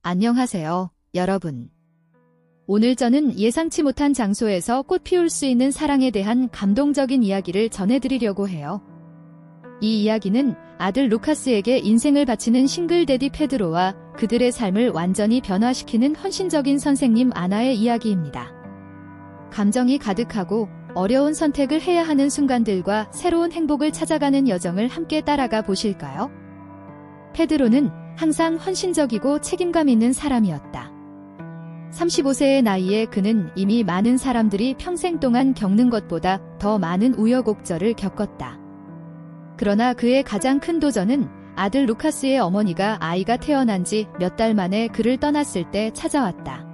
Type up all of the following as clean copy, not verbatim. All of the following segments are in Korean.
안녕하세요, 여러분. 오늘 저는 예상치 못한 장소에서 꽃 피울 수 있는 사랑에 대한 감동적인 이야기를 전해드리려고 해요. 이 이야기는 아들 루카스에게 인생을 바치는 싱글데디 페드로와 그들의 삶을 완전히 변화시키는 헌신적인 선생님 아나의 이야기입니다. 감정이 가득하고 어려운 선택을 해야 하는 순간들과 새로운 행복을 찾아가는 여정을 함께 따라가 보실까요? 페드로는 항상 헌신적이고 책임감 있는 사람이었다. 35세의 나이에 그는 이미 많은 사람들이 평생 동안 겪는 것보다 더 많은 우여곡절을 겪었다. 그러나 그의 가장 큰 도전은 아들 루카스의 어머니가 아이가 태어난 지 몇 달 만에 그를 떠났을 때 찾아왔다.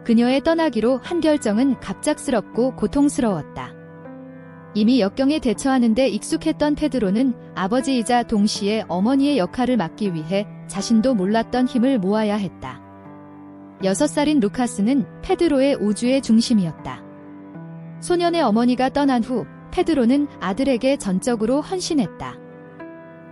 그녀의 떠나기로 한 결정은 갑작스럽고 고통스러웠다. 이미 역경에 대처하는 데 익숙했던 페드로는 아버지이자 동시에 어머니의 역할을 맡기 위해 자신도 몰랐던 힘을 모아야 했다. 6살인 루카스는 페드로의 우주의 중심이었다. 소년의 어머니가 떠난 후 페드로는 아들에게 전적으로 헌신했다.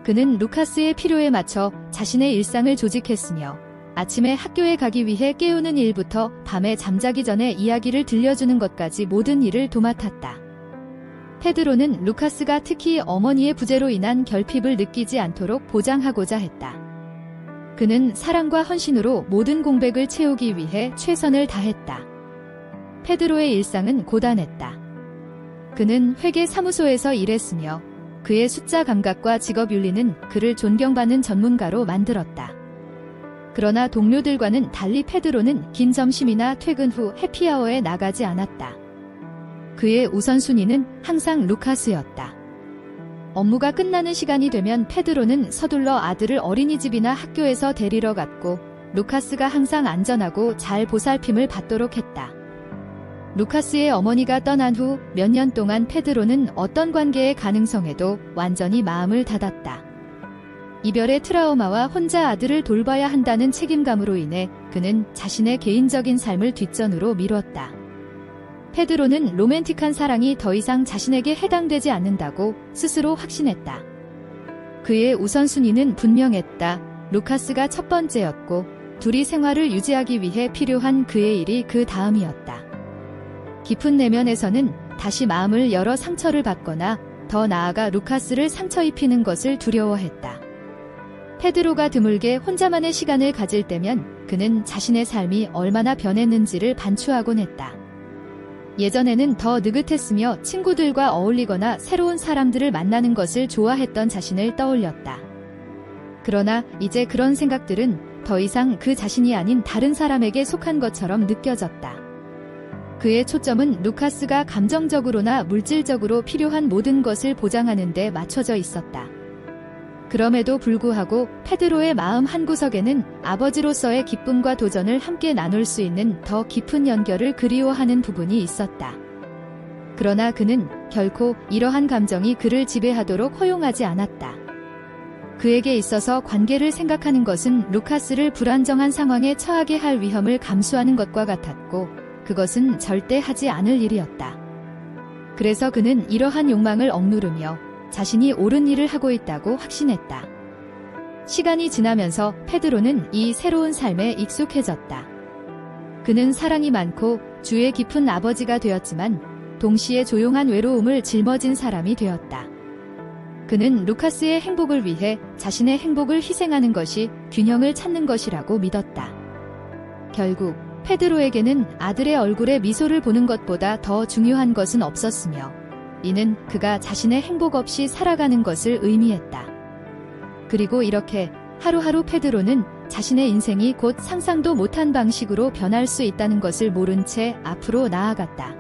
그는 루카스의 필요에 맞춰 자신의 일상을 조직했으며 아침에 학교에 가기 위해 깨우는 일부터 밤에 잠자기 전에 이야기를 들려주는 것까지 모든 일을 도맡았다. 페드로는 루카스가 특히 어머니의 부재로 인한 결핍을 느끼지 않도록 보장하고자 했다. 그는 사랑과 헌신으로 모든 공백을 채우기 위해 최선을 다했다. 페드로의 일상은 고단했다. 그는 회계 사무소에서 일했으며 그의 숫자 감각과 직업 윤리는 그를 존경받는 전문가로 만들었다. 그러나 동료들과는 달리 페드로는 긴 점심이나 퇴근 후 해피아워에 나가지 않았다. 그의 우선순위는 항상 루카스였다. 업무가 끝나는 시간이 되면 페드로는 서둘러 아들을 어린이집이나 학교에서 데리러 갔고 루카스가 항상 안전하고 잘 보살핌을 받도록 했다. 루카스의 어머니가 떠난 후 몇 년 동안 페드로는 어떤 관계의 가능성에도 완전히 마음을 닫았다. 이별의 트라우마와 혼자 아들을 돌봐야 한다는 책임감으로 인해 그는 자신의 개인적인 삶을 뒷전으로 미뤘다. 페드로는 로맨틱한 사랑이 더 이상 자신에게 해당되지 않는다고 스스로 확신했다. 그의 우선순위는 분명했다. 루카스가 첫 번째였고 둘이 생활을 유지하기 위해 필요한 그의 일이 그 다음이었다. 깊은 내면에서는 다시 마음을 열어 상처를 받거나 더 나아가 루카스를 상처 입히는 것을 두려워했다. 페드로가 드물게 혼자만의 시간을 가질 때면 그는 자신의 삶이 얼마나 변했는지를 반추하곤 했다. 예전에는 더 느긋했으며 친구들과 어울리거나 새로운 사람들을 만나는 것을 좋아했던 자신을 떠올렸다. 그러나 이제 그런 생각들은 더 이상 그 자신이 아닌 다른 사람에게 속한 것처럼 느껴졌다. 그의 초점은 루카스가 감정적으로나 물질적으로 필요한 모든 것을 보장하는 데 맞춰져 있었다. 그럼에도 불구하고 페드로의 마음 한구석에는 아버지로서의 기쁨과 도전을 함께 나눌 수 있는 더 깊은 연결을 그리워하는 부분이 있었다. 그러나 그는 결코 이러한 감정이 그를 지배하도록 허용하지 않았다. 그에게 있어서 관계를 생각하는 것은 루카스를 불안정한 상황에 처하게 할 위험을 감수하는 것과 같았고 그것은 절대 하지 않을 일이었다. 그래서 그는 이러한 욕망을 억누르며 자신이 옳은 일을 하고 있다고 확신했다. 시간이 지나면서 페드로는 이 새로운 삶에 익숙해졌다. 그는 사랑이 많고 주의 깊은 아버지가 되었지만 동시에 조용한 외로움을 짊어진 사람이 되었다. 그는 루카스의 행복을 위해 자신의 행복을 희생하는 것이 균형을 찾는 것이라고 믿었다. 결국 페드로에게는 아들의 얼굴에 미소를 보는 것보다 더 중요한 것은 없었으며 이는 그가 자신의 행복 없이 살아가는 것을 의미했다. 그리고 이렇게 하루하루 페드로는 자신의 인생이 곧 상상도 못한 방식으로 변할 수 있다는 것을 모른 채 앞으로 나아갔다.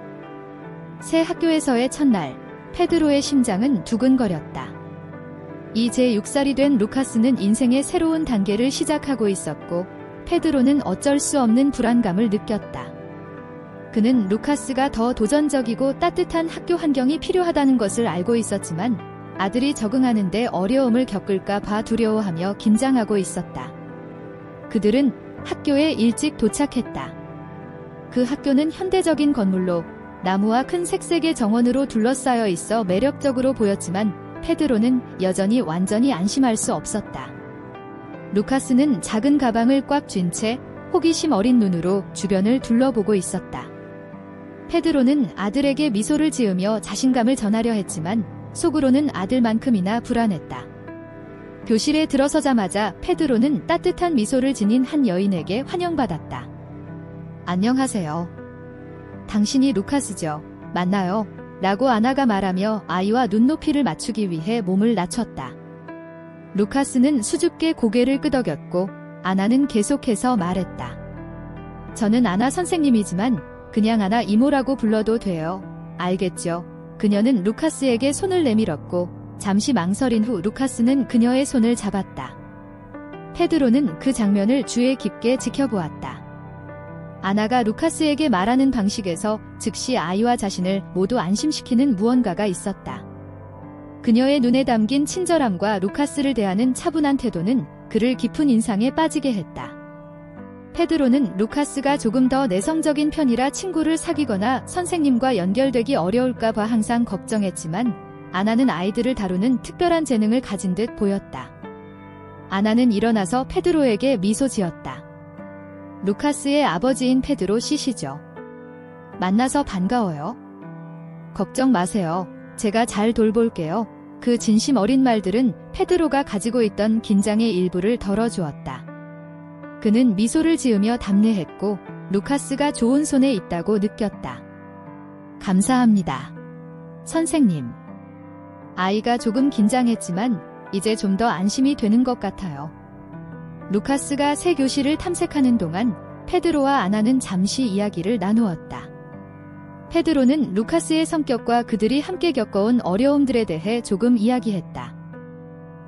새 학교에서의 첫날, 페드로의 심장은 두근거렸다. 이제 6살이 된 루카스는 인생의 새로운 단계를 시작하고 있었고 페드로는 어쩔 수 없는 불안감을 느꼈다. 그는 루카스가 더 도전적이고 따뜻한 학교 환경이 필요하다는 것을 알고 있었지만 아들이 적응하는 데 어려움을 겪을까 봐 두려워하며 긴장하고 있었다. 그들은 학교에 일찍 도착했다. 그 학교는 현대적인 건물로 나무와 큰 색색의 정원으로 둘러싸여 있어 매력적으로 보였지만 페드로는 여전히 완전히 안심할 수 없었다. 루카스는 작은 가방을 꽉 쥔 채 호기심 어린 눈으로 주변을 둘러보고 있었다. 페드로는 아들에게 미소를 지으며 자신감을 전하려 했지만 속으로는 아들만큼이나 불안했다. 교실에 들어서자마자 페드로는 따뜻한 미소를 지닌 한 여인에게 환영받았다. 안녕하세요. 당신이 루카스죠? 맞나요? 라고 아나가 말하며 아이와 눈높이를 맞추기 위해 몸을 낮췄다. 루카스는 수줍게 고개를 끄덕였고 아나는 계속해서 말했다. 저는 아나 선생님이지만 그냥 아나 이모라고 불러도 돼요. 알겠죠? 그녀는 루카스에게 손을 내밀었고 잠시 망설인 후 루카스는 그녀의 손을 잡았다. 페드로는 그 장면을 주의 깊게 지켜보았다. 아나가 루카스에게 말하는 방식에서 즉시 아이와 자신을 모두 안심시키는 무언가가 있었다. 그녀의 눈에 담긴 친절함과 루카스를 대하는 차분한 태도는 그를 깊은 인상에 빠지게 했다. 페드로는 루카스가 조금 더 내성적인 편이라 친구를 사귀거나 선생님과 연결되기 어려울까 봐 항상 걱정했지만 아나는 아이들을 다루는 특별한 재능을 가진 듯 보였다. 아나는 일어나서 페드로에게 미소 지었다. 루카스의 아버지인 페드로 씨시죠. 만나서 반가워요. 걱정 마세요. 제가 잘 돌볼게요. 그 진심 어린 말들은 페드로가 가지고 있던 긴장의 일부를 덜어주었다. 그는 미소를 지으며 답례했고 루카스가 좋은 손에 있다고 느꼈다. 감사합니다. 선생님. 아이가 조금 긴장했지만 이제 좀 더 안심이 되는 것 같아요. 루카스가 새 교실을 탐색하는 동안 페드로와 아나는 잠시 이야기를 나누었다. 페드로는 루카스의 성격과 그들이 함께 겪어온 어려움들에 대해 조금 이야기했다.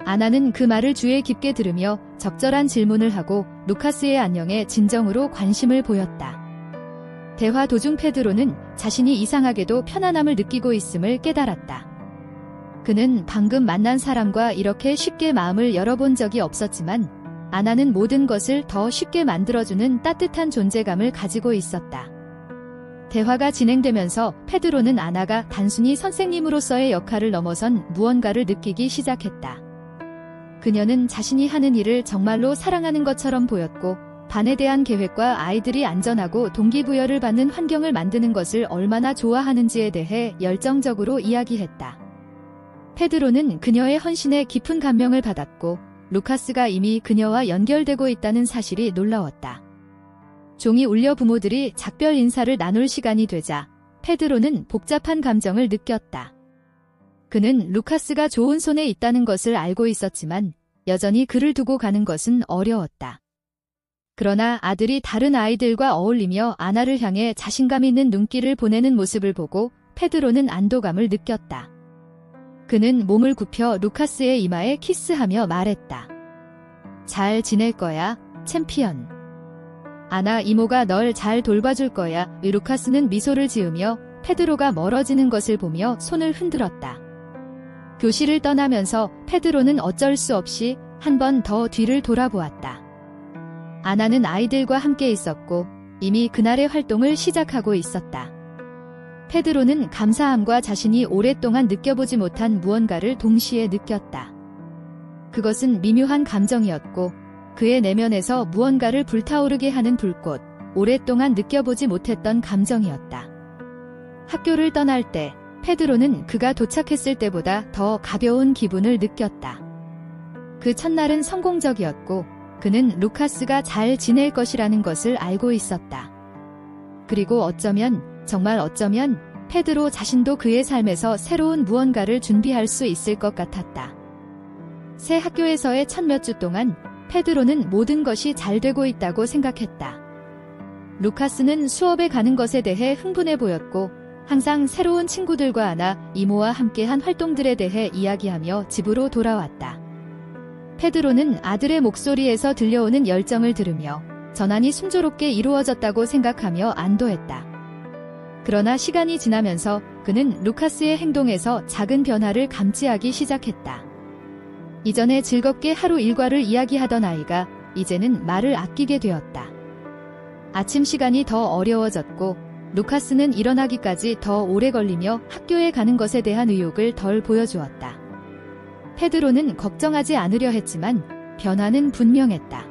아나는 그 말을 주의 깊게 들으며 적절한 질문을 하고 루카스의 안녕에 진정으로 관심을 보였다. 대화 도중 페드로는 자신이 이상하게도 편안함을 느끼고 있음을 깨달았다. 그는 방금 만난 사람과 이렇게 쉽게 마음을 열어본 적이 없었지만 아나는 모든 것을 더 쉽게 만들어주는 따뜻한 존재감을 가지고 있었다. 대화가 진행되면서 페드로는 아나가 단순히 선생님으로서의 역할을 넘어선 무언가를 느끼기 시작했다. 그녀는 자신이 하는 일을 정말로 사랑하는 것처럼 보였고 반에 대한 계획과 아이들이 안전하고 동기부여를 받는 환경을 만드는 것을 얼마나 좋아하는지에 대해 열정적으로 이야기했다. 페드로는 그녀의 헌신에 깊은 감명을 받았고 루카스가 이미 그녀와 연결되고 있다는 사실이 놀라웠다. 종이 울려 부모들이 작별 인사를 나눌 시간이 되자 페드로는 복잡한 감정을 느꼈다. 그는 루카스가 좋은 손에 있다는 것을 알고 있었지만 여전히 그를 두고 가는 것은 어려웠다. 그러나 아들이 다른 아이들과 어울리며 아나를 향해 자신감 있는 눈길을 보내는 모습을 보고 페드로는 안도감을 느꼈다. 그는 몸을 굽혀 루카스의 이마에 키스하며 말했다. 잘 지낼 거야, 챔피언. 아나 이모가 널 잘 돌봐줄 거야. 루카스는 미소를 지으며 페드로가 멀어지는 것을 보며 손을 흔들었다. 교실을 떠나면서 페드로는 어쩔 수 없이 한 번 더 뒤를 돌아보았다. 아나는 아이들과 함께 있었고 이미 그날의 활동을 시작하고 있었다. 페드로는 감사함과 자신이 오랫동안 느껴보지 못한 무언가를 동시에 느꼈다. 그것은 미묘한 감정이었고 그의 내면에서 무언가를 불타오르게 하는 불꽃, 오랫동안 느껴보지 못했던 감정이었다. 학교를 떠날 때 페드로는 그가 도착했을 때보다 더 가벼운 기분을 느꼈다. 그 첫날은 성공적이었고 그는 루카스가 잘 지낼 것이라는 것을 알고 있었다. 그리고 어쩌면, 정말 어쩌면 페드로 자신도 그의 삶에서 새로운 무언가를 준비할 수 있을 것 같았다. 새 학교에서의 첫 몇 주 동안 페드로는 모든 것이 잘 되고 있다고 생각했다. 루카스는 수업에 가는 것에 대해 흥분해 보였고 항상 새로운 친구들과 아나, 이모와 함께한 활동들에 대해 이야기하며 집으로 돌아왔다. 페드로는 아들의 목소리에서 들려오는 열정을 들으며 전환이 순조롭게 이루어졌다고 생각하며 안도했다. 그러나 시간이 지나면서 그는 루카스의 행동에서 작은 변화를 감지하기 시작했다. 이전에 즐겁게 하루 일과를 이야기하던 아이가 이제는 말을 아끼게 되었다. 아침 시간이 더 어려워졌고 루카스는 일어나기까지 더 오래 걸리며 학교에 가는 것에 대한 의욕을 덜 보여주었다. 페드로는 걱정하지 않으려 했지만 변화는 분명했다.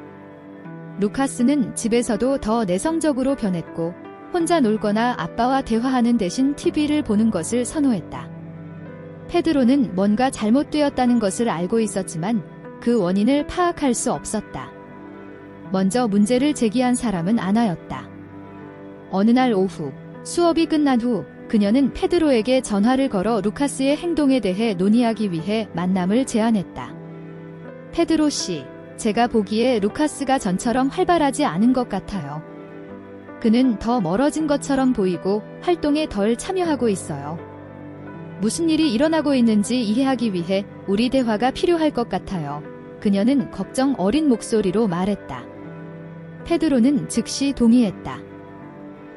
루카스는 집에서도 더 내성적으로 변했고 혼자 놀거나 아빠와 대화하는 대신 TV를 보는 것을 선호했다. 페드로는 뭔가 잘못되었다는 것을 알고 있었지만 그 원인을 파악할 수 없었다. 먼저 문제를 제기한 사람은 아나였다. 어느 날 오후, 수업이 끝난 후 그녀는 페드로에게 전화를 걸어 루카스의 행동에 대해 논의하기 위해 만남을 제안했다. 페드로 씨, 제가 보기에 루카스가 전처럼 활발하지 않은 것 같아요. 그는 더 멀어진 것처럼 보이고 활동에 덜 참여하고 있어요. 무슨 일이 일어나고 있는지 이해하기 위해 우리 대화가 필요할 것 같아요. 그녀는 걱정 어린 목소리로 말했다. 페드로는 즉시 동의했다.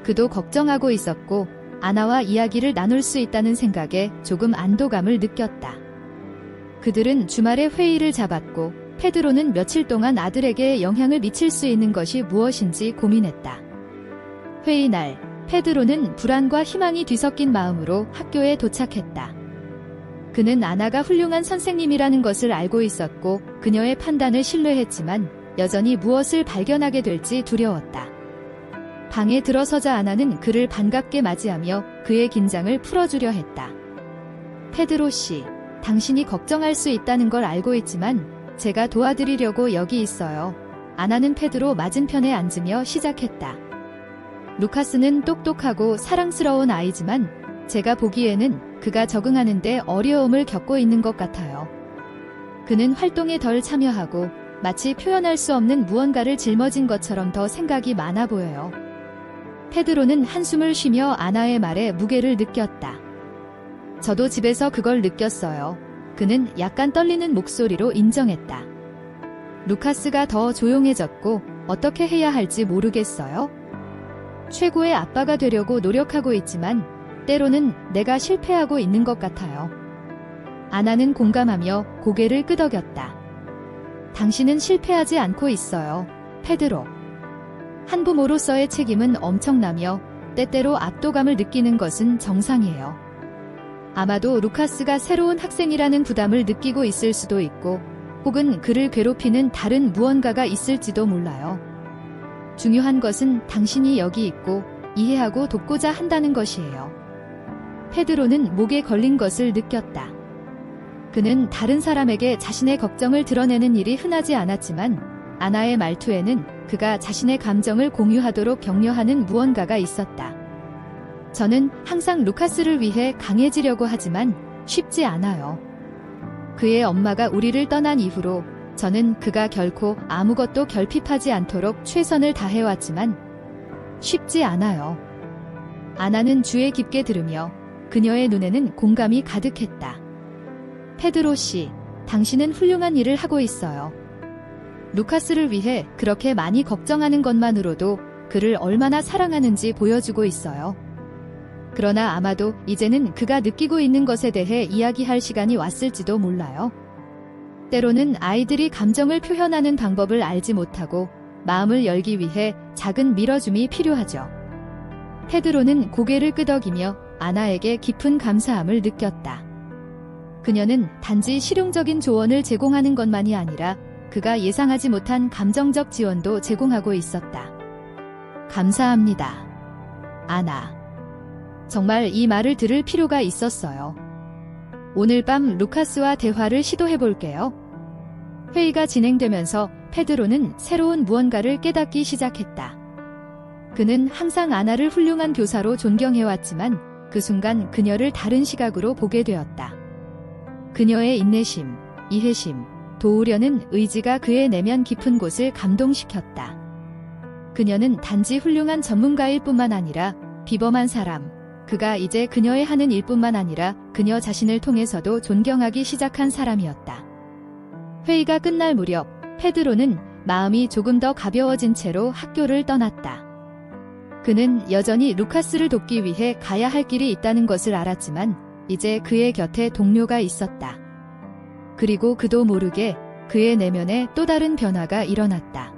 그도 걱정하고 있었고 아나와 이야기를 나눌 수 있다는 생각에 조금 안도감을 느꼈다. 그들은 주말에 회의를 잡았고 페드로는 며칠 동안 아들에게 영향을 미칠 수 있는 것이 무엇인지 고민했다. 회의 날, 페드로는 불안과 희망이 뒤섞인 마음으로 학교에 도착했다. 그는 아나가 훌륭한 선생님이라는 것을 알고 있었고 그녀의 판단을 신뢰했지만 여전히 무엇을 발견하게 될지 두려웠다. 방에 들어서자 아나는 그를 반갑게 맞이하며 그의 긴장을 풀어주려 했다. 페드로 씨, 당신이 걱정할 수 있다는 걸 알고 있지만 제가 도와드리려고 여기 있어요. 아나는 페드로 맞은편에 앉으며 시작했다. 루카스는 똑똑하고 사랑스러운 아이지만 제가 보기에는 그가 적응하는데 어려움을 겪고 있는 것 같아요. 그는 활동에 덜 참여하고 마치 표현할 수 없는 무언가를 짊어진 것처럼 더 생각이 많아 보여요. 페드로는 한숨을 쉬며 아나의 말에 무게를 느꼈다. 저도 집에서 그걸 느꼈어요. 그는 약간 떨리는 목소리로 인정했다. 루카스가 더 조용해졌고 어떻게 해야 할지 모르겠어요. 최고의 아빠가 되려고 노력하고 있지만 때로는 내가 실패하고 있는 것 같아요. 아나는 공감하며 고개를 끄덕였다. 당신은 실패하지 않고 있어요, 페드로. 한부모로서의 책임은 엄청나며 때때로 압도감을 느끼는 것은 정상이에요. 아마도 루카스가 새로운 학생이라는 부담을 느끼고 있을 수도 있고 혹은 그를 괴롭히는 다른 무언가가 있을지도 몰라요. 중요한 것은 당신이 여기 있고 이해하고 돕고자 한다는 것이에요. 페드로는 목에 걸린 것을 느꼈다. 그는 다른 사람에게 자신의 걱정을 드러내는 일이 흔하지 않았지만 아나의 말투에는 그가 자신의 감정을 공유하도록 격려하는 무언가가 있었다. 저는 항상 루카스를 위해 강해지려고 하지만 쉽지 않아요. 그의 엄마가 우리를 떠난 이후로 저는 그가 결코 아무것도 결핍하지 않도록 최선을 다해왔지만 쉽지 않아요. 아나는 주에 깊게 들으며 그녀의 눈에는 공감이 가득했다. 페드로 씨, 당신은 훌륭한 일을 하고 있어요. 루카스를 위해 그렇게 많이 걱정하는 것만으로도 그를 얼마나 사랑하는지 보여주고 있어요. 그러나 아마도 이제는 그가 느끼고 있는 것에 대해 이야기할 시간이 왔을지도 몰라요. 때로는 아이들이 감정을 표현하는 방법을 알지 못하고 마음을 열기 위해 작은 밀어줌이 필요하죠. 페드로는 고개를 끄덕이며 아나에게 깊은 감사함을 느꼈다. 그녀는 단지 실용적인 조언을 제공하는 것만이 아니라 그가 예상하지 못한 감정적 지원도 제공하고 있었다. 감사합니다, 아나. 정말 이 말을 들을 필요가 있었어요. 오늘 밤 루카스와 대화를 시도해볼게요. 회의가 진행되면서 페드로는 새로운 무언가를 깨닫기 시작했다. 그는 항상 아나를 훌륭한 교사로 존경해왔지만 그 순간 그녀를 다른 시각으로 보게 되었다. 그녀의 인내심, 이해심, 도우려는 의지가 그의 내면 깊은 곳을 감동시켰다. 그녀는 단지 훌륭한 전문가일 뿐만 아니라 비범한 사람, 그가 이제 그녀의 하는 일뿐만 아니라 그녀 자신을 통해서도 존경하기 시작한 사람이었다. 회의가 끝날 무렵 페드로는 마음이 조금 더 가벼워진 채로 학교를 떠났다. 그는 여전히 루카스를 돕기 위해 가야 할 길이 있다는 것을 알았지만 이제 그의 곁에 동료가 있었다. 그리고 그도 모르게 그의 내면에 또 다른 변화가 일어났다.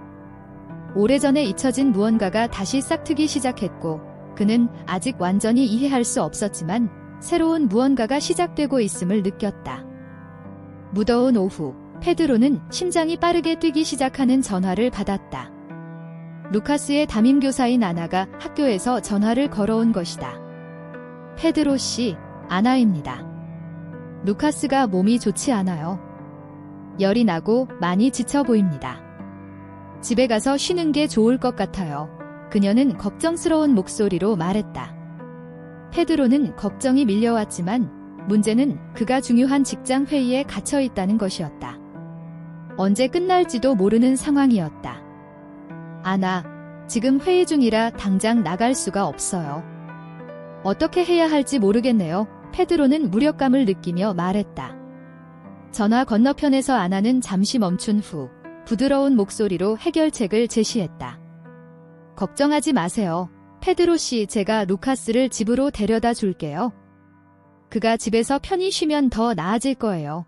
오래전에 잊혀진 무언가가 다시 싹트기 시작했고 그는 아직 완전히 이해할 수 없었지만 새로운 무언가가 시작되고 있음을 느꼈다. 무더운 오후, 페드로는 심장이 빠르게 뛰기 시작하는 전화를 받았다. 루카스의 담임교사인 아나가 학교에서 전화를 걸어온 것이다. 페드로 씨, 아나입니다. 루카스가 몸이 좋지 않아요. 열이 나고 많이 지쳐 보입니다. 집에 가서 쉬는 게 좋을 것 같아요. 그녀는 걱정스러운 목소리로 말했다. 페드로는 걱정이 밀려왔지만 문제는 그가 중요한 직장 회의에 갇혀 있다는 것이었다. 언제 끝날지도 모르는 상황이었다. 아나, 지금 회의 중이라 당장 나갈 수가 없어요. 어떻게 해야 할지 모르겠네요. 페드로는 무력감을 느끼며 말했다. 전화 건너편에서 아나는 잠시 멈춘 후 부드러운 목소리로 해결책을 제시했다. 걱정하지 마세요. 페드로 씨, 제가 루카스를 집으로 데려다 줄게요. 그가 집에서 편히 쉬면 더 나아질 거예요.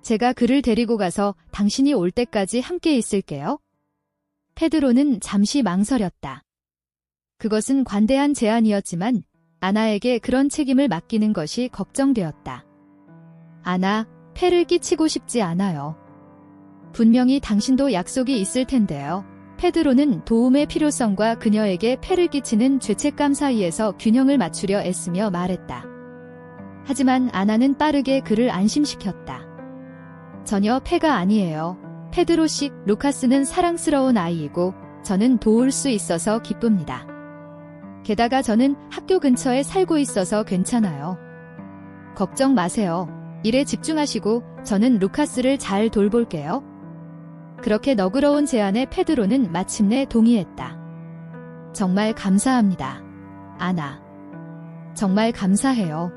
제가 그를 데리고 가서 당신이 올 때까지 함께 있을게요. 페드로는 잠시 망설였다. 그것은 관대한 제안이었지만 아나에게 그런 책임을 맡기는 것이 걱정되었다. 아나, 폐를 끼치고 싶지 않아요. 분명히 당신도 약속이 있을 텐데요. 페드로는 도움의 필요성과 그녀에게 폐를 끼치는 죄책감 사이에서 균형을 맞추려 애쓰며 말했다. 하지만 아나는 빠르게 그를 안심시켰다. 전혀 폐가 아니에요. 페드로 씨, 루카스는 사랑스러운 아이이고 저는 도울 수 있어서 기쁩니다. 게다가 저는 학교 근처에 살고 있어서 괜찮아요. 걱정 마세요. 일에 집중하시고 저는 루카스를 잘 돌볼게요. 그렇게 너그러운 제안에 페드로는 마침내 동의했다. 정말 감사합니다. 아나. 정말 감사해요.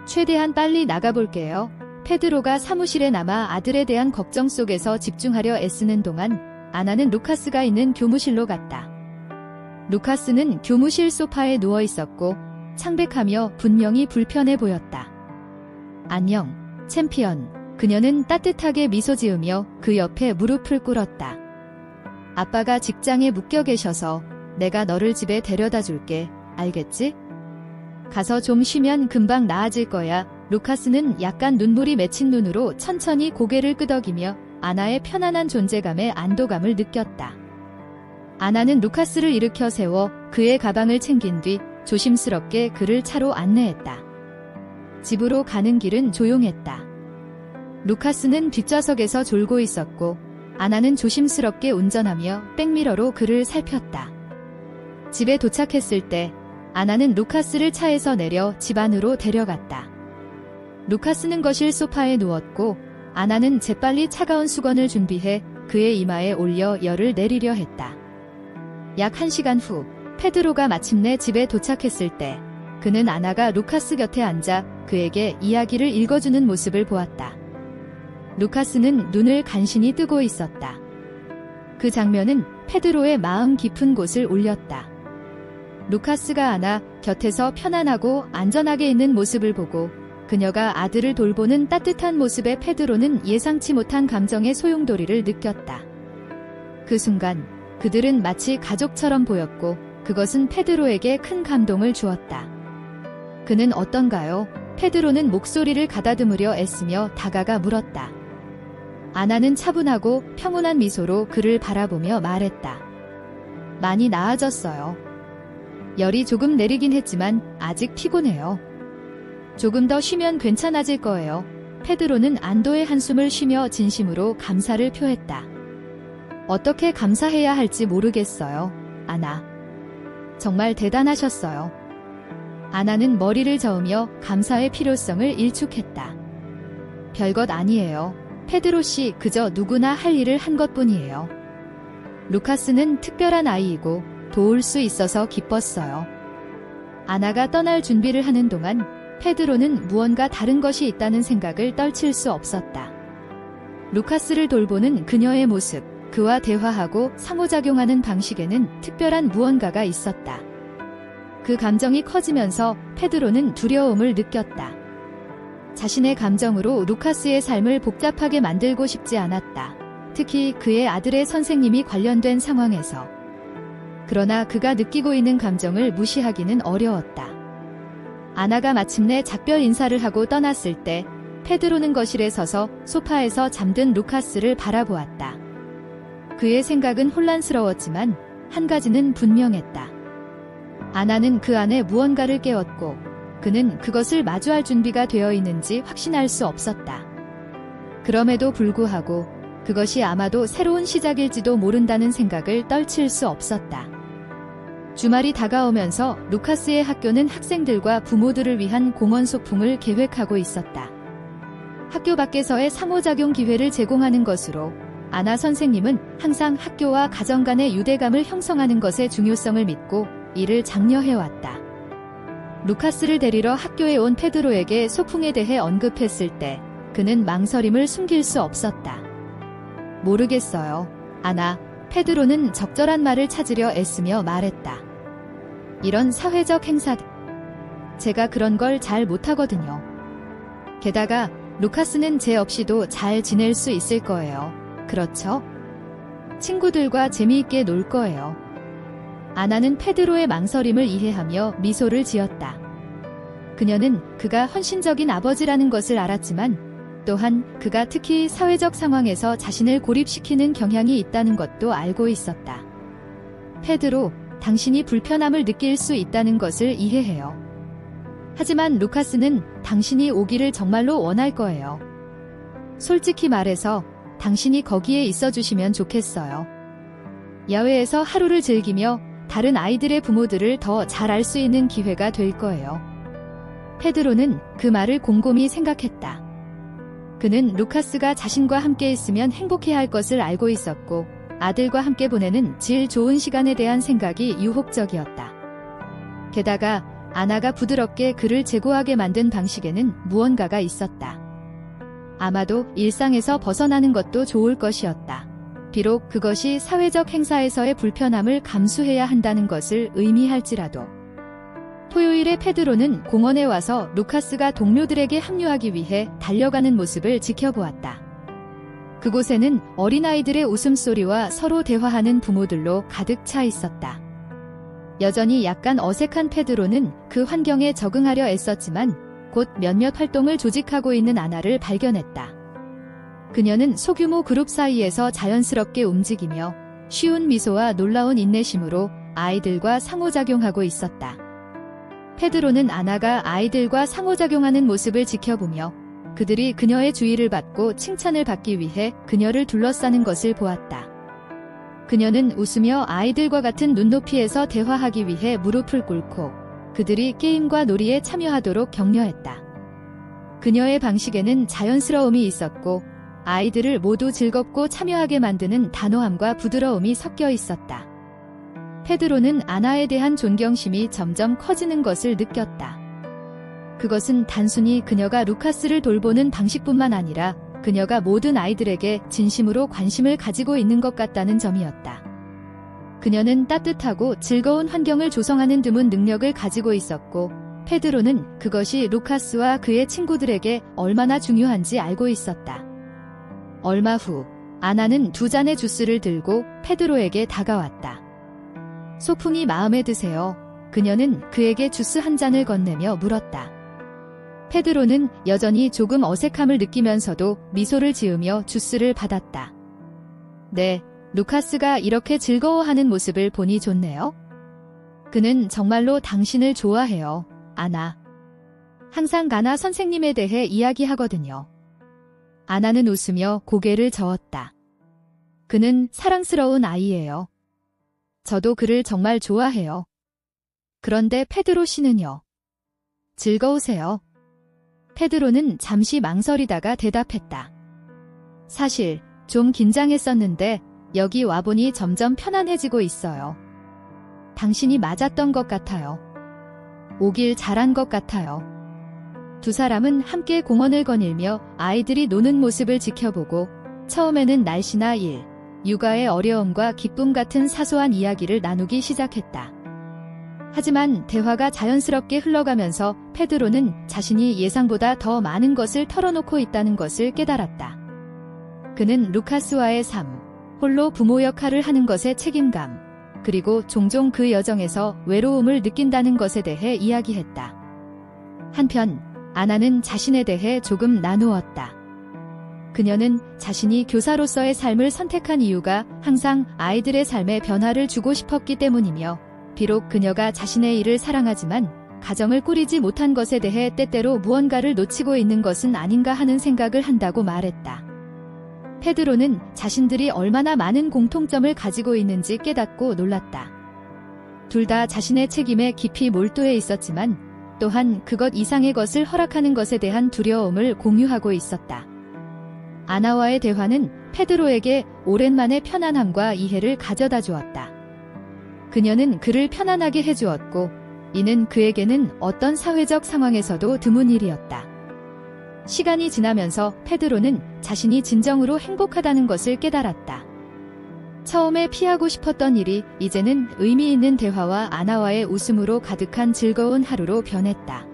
최대한 빨리 나가볼게요. 페드로가 사무실에 남아 아들에 대한 걱정 속에서 집중하려 애쓰는 동안 아나는 루카스가 있는 교무실로 갔다. 루카스는 교무실 소파에 누워 있었고 창백하며 분명히 불편해 보였다. 안녕, 챔피언. 그녀는 따뜻하게 미소 지으며 그 옆에 무릎을 꿇었다. 아빠가 직장에 묶여 계셔서 내가 너를 집에 데려다 줄게. 알겠지? 가서 좀 쉬면 금방 나아질 거야. 루카스는 약간 눈물이 맺힌 눈으로 천천히 고개를 끄덕이며 아나의 편안한 존재감에 안도감을 느꼈다. 아나는 루카스를 일으켜 세워 그의 가방을 챙긴 뒤 조심스럽게 그를 차로 안내했다. 집으로 가는 길은 조용했다. 루카스는 뒷좌석에서 졸고 있었고 아나는 조심스럽게 운전하며 백미러로 그를 살폈다. 집에 도착했을 때 아나는 루카스를 차에서 내려 집 안으로 데려갔다. 루카스는 거실 소파에 누웠고 아나는 재빨리 차가운 수건을 준비해 그의 이마에 올려 열을 내리려 했다. 약 1시간 후 페드로가 마침내 집에 도착했을 때 그는 아나가 루카스 곁에 앉아 그에게 이야기를 읽어주는 모습을 보았다. 루카스는 눈을 간신히 뜨고 있었다. 그 장면은 페드로의 마음 깊은 곳을 울렸다. 루카스가 아나 곁에서 편안하고 안전하게 있는 모습을 보고 그녀가 아들을 돌보는 따뜻한 모습에 페드로는 예상치 못한 감정의 소용돌이를 느꼈다. 그 순간 그들은 마치 가족처럼 보였고 그것은 페드로에게 큰 감동을 주었다. 그는 어떤가요? 페드로는 목소리를 가다듬으려 애쓰며 다가가 물었다. 아나는 차분하고 평온한 미소로 그를 바라보며 말했다. 많이 나아졌어요. 열이 조금 내리긴 했지만 아직 피곤해요. 조금 더 쉬면 괜찮아질 거예요. 페드로는 안도의 한숨을 쉬며 진심으로 감사를 표했다. 어떻게 감사해야 할지 모르겠어요. 아나. 정말 대단하셨어요. 아나는 머리를 저으며 감사의 필요성을 일축했다. 별것 아니에요. 페드로 씨, 그저 누구나 할 일을 한 것뿐이에요. 루카스는 특별한 아이이고 도울 수 있어서 기뻤어요. 아나가 떠날 준비를 하는 동안 페드로는 무언가 다른 것이 있다는 생각을 떨칠 수 없었다. 루카스를 돌보는 그녀의 모습, 그와 대화하고 상호작용하는 방식에는 특별한 무언가가 있었다. 그 감정이 커지면서 페드로는 두려움을 느꼈다. 자신의 감정으로 루카스의 삶을 복잡하게 만들고 싶지 않았다. 특히 그의 아들의 선생님이 관련된 상황에서. 그러나 그가 느끼고 있는 감정을 무시하기는 어려웠다. 아나가 마침내 작별 인사를 하고 떠났을 때 페드로는 거실에 서서 소파에서 잠든 루카스를 바라보았다. 그의 생각은 혼란스러웠지만 한 가지는 분명했다. 아나는 그 안에 무언가를 깨웠고 그는 그것을 마주할 준비가 되어 있는지 확신할 수 없었다. 그럼에도 불구하고 그것이 아마도 새로운 시작일지도 모른다는 생각을 떨칠 수 없었다. 주말이 다가오면서 루카스의 학교는 학생들과 부모들을 위한 공원 소풍을 계획하고 있었다. 학교 밖에서의 상호작용 기회를 제공하는 것으로 아나 선생님은 항상 학교와 가정 간의 유대감을 형성하는 것의 중요성을 믿고 이를 장려해왔다. 루카스를 데리러 학교에 온 페드로에게 소풍에 대해 언급했을 때 그는 망설임을 숨길 수 없었다. 모르겠어요, 아나. 페드로는 적절한 말을 찾으려 애쓰며 말했다. 이런 사회적 행사들, 제가 그런 걸 잘 못하거든요. 게다가 루카스는 제 없이도 잘 지낼 수 있을 거예요. 그렇죠? 친구들과 재미있게 놀 거예요. 아나는 페드로의 망설임을 이해하며 미소를 지었다. 그녀는 그가 헌신적인 아버지라는 것을 알았지만 또한 그가 특히 사회적 상황에서 자신을 고립시키는 경향이 있다는 것도 알고 있었다. 페드로, 당신이 불편함을 느낄 수 있다는 것을 이해해요. 하지만 루카스는 당신이 오기를 정말로 원할 거예요. 솔직히 말해서 당신이 거기에 있어 주시면 좋겠어요. 야외에서 하루를 즐기며 다른 아이들의 부모들을 더 잘 알 수 있는 기회가 될 거예요. 페드로는 그 말을 곰곰이 생각했다. 그는 루카스가 자신과 함께 있으면 행복해할 것을 알고 있었고 아들과 함께 보내는 질 좋은 시간에 대한 생각이 유혹적이었다. 게다가 아나가 부드럽게 그를 제고하게 만든 방식에는 무언가가 있었다. 아마도 일상에서 벗어나는 것도 좋을 것이었다. 비록 그것이 사회적 행사에서의 불편함을 감수해야 한다는 것을 의미할지라도. 토요일에 페드로는 공원에 와서 루카스가 동료들에게 합류하기 위해 달려가는 모습을 지켜보았다. 그곳에는 어린아이들의 웃음소리와 서로 대화하는 부모들로 가득 차 있었다. 여전히 약간 어색한 페드로는 그 환경에 적응하려 애썼지만 곧 몇몇 활동을 조직하고 있는 아나를 발견했다. 그녀는 소규모 그룹 사이에서 자연스럽게 움직이며 쉬운 미소와 놀라운 인내심으로 아이들과 상호작용하고 있었다. 페드로는 아나가 아이들과 상호작용하는 모습을 지켜보며 그들이 그녀의 주의를 받고 칭찬을 받기 위해 그녀를 둘러싸는 것을 보았다. 그녀는 웃으며 아이들과 같은 눈높이에서 대화하기 위해 무릎을 꿇고 그들이 게임과 놀이에 참여하도록 격려했다. 그녀의 방식에는 자연스러움이 있었고 아이들을 모두 즐겁고 참여하게 만드는 단호함과 부드러움이 섞여 있었다. 페드로는 아나에 대한 존경심이 점점 커지는 것을 느꼈다. 그것은 단순히 그녀가 루카스를 돌보는 방식뿐만 아니라 그녀가 모든 아이들에게 진심으로 관심을 가지고 있는 것 같다는 점이었다. 그녀는 따뜻하고 즐거운 환경을 조성하는 드문 능력을 가지고 있었고 페드로는 그것이 루카스와 그의 친구들에게 얼마나 중요한지 알고 있었다. 얼마 후 아나는 2잔의 주스를 들고 페드로에게 다가왔다. 소풍이 마음에 드세요? 그녀는 그에게 주스 한 잔을 건네며 물었다. 페드로는 여전히 조금 어색함을 느끼면서도 미소를 지으며 주스를 받았다. 네, 루카스가 이렇게 즐거워하는 모습을 보니 좋네요. 그는 정말로 당신을 좋아해요, 아나. 항상 가나 선생님에 대해 이야기하거든요. 아나는 웃으며 고개를 저었다. 그는 사랑스러운 아이예요. 저도 그를 정말 좋아해요. 그런데 페드로 씨는요? 즐거우세요? 페드로는 잠시 망설이다가 대답했다. 사실 좀 긴장했었는데 여기 와보니 점점 편안해지고 있어요. 당신이 맞았던 것 같아요. 오길 잘한 것 같아요. 두 사람은 함께 공원을 거닐며 아이들이 노는 모습을 지켜보고 처음에는 날씨나 일, 육아의 어려움과 기쁨 같은 사소한 이야기를 나누기 시작했다. 하지만 대화가 자연스럽게 흘러가면서 페드로는 자신이 예상보다 더 많은 것을 털어놓고 있다는 것을 깨달았다. 그는 루카스와의 삶, 홀로 부모 역할을 하는 것의 책임감, 그리고 종종 그 여정에서 외로움을 느낀다는 것에 대해 이야기했다. 한편 아나는 자신에 대해 조금 나누었다. 그녀는 자신이 교사로서의 삶을 선택한 이유가 항상 아이들의 삶에 변화를 주고 싶었기 때문이며, 비록 그녀가 자신의 일을 사랑하지만 가정을 꾸리지 못한 것에 대해 때때로 무언가를 놓치고 있는 것은 아닌가 하는 생각을 한다고 말했다. 페드로는 자신들이 얼마나 많은 공통점을 가지고 있는지 깨닫고 놀랐다. 둘 다 자신의 책임에 깊이 몰두해 있었지만 또한 그것 이상의 것을 허락하는 것에 대한 두려움을 공유하고 있었다. 아나와의 대화는 페드로에게 오랜만에 편안함과 이해를 가져다 주었다. 그녀는 그를 편안하게 해주었고, 이는 그에게는 어떤 사회적 상황에서도 드문 일이었다. 시간이 지나면서 페드로는 자신이 진정으로 행복하다는 것을 깨달았다. 처음에 피하고 싶었던 일이 이제는 의미 있는 대화와 아나와의 웃음으로 가득한 즐거운 하루로 변했다.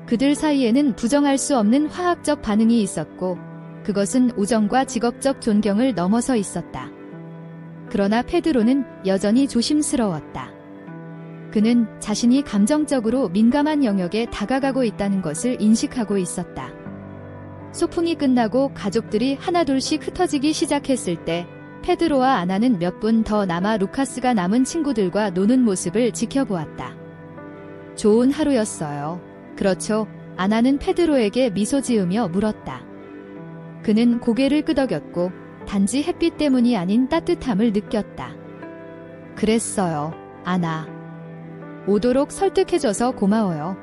그들 사이에는 부정할 수 없는 화학적 반응이 있었고, 그것은 우정과 직업적 존경을 넘어서 있었다. 그러나 페드로는 여전히 조심스러웠다. 그는 자신이 감정적으로 민감한 영역에 다가가고 있다는 것을 인식하고 있었다. 소풍이 끝나고 가족들이 하나둘씩 흩어지기 시작했을 때 페드로와 아나는 몇 분 더 남아 루카스가 남은 친구들과 노는 모습을 지켜보았다. 좋은 하루였어요. 그렇죠? 아나는 페드로에게 미소 지으며 물었다. 그는 고개를 끄덕였고 단지 햇빛 때문이 아닌 따뜻함을 느꼈다. 그랬어요, 아나. 오도록 설득해줘서 고마워요.